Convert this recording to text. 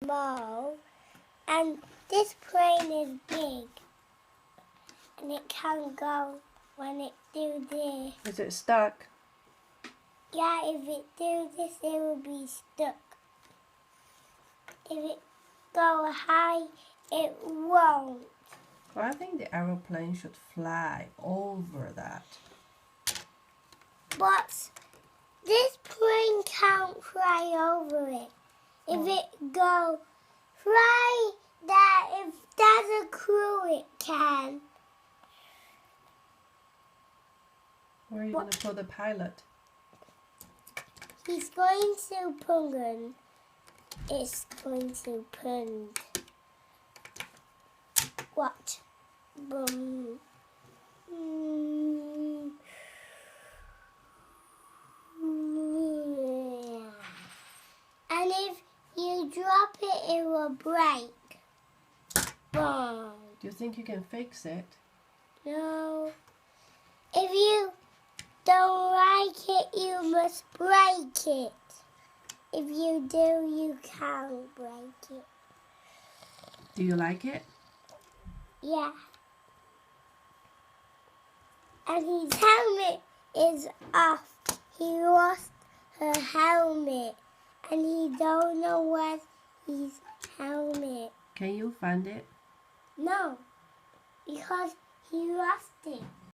small, and this plane is big, and it can go when it do this. Is it stuck? Yeah, if it do this, it will be stuck. If it go high, it won't. Well, I think the aeroplane should fly over that. But this plane can't fly over it. If it go fly there, if there's a crew, it can. Where are you going to put the pilot? He's going to Pungan. It's going to Pund. What? Boom. And if you drop it, it will break. Boom. Do you think you can fix it? No. If you don't like it, you must break it. If you do, you can't break it. Do you like it? Yeah. And his helmet is off. He lost her helmet. And he don't know where's his helmet. Can you find it? No. Because he lost it.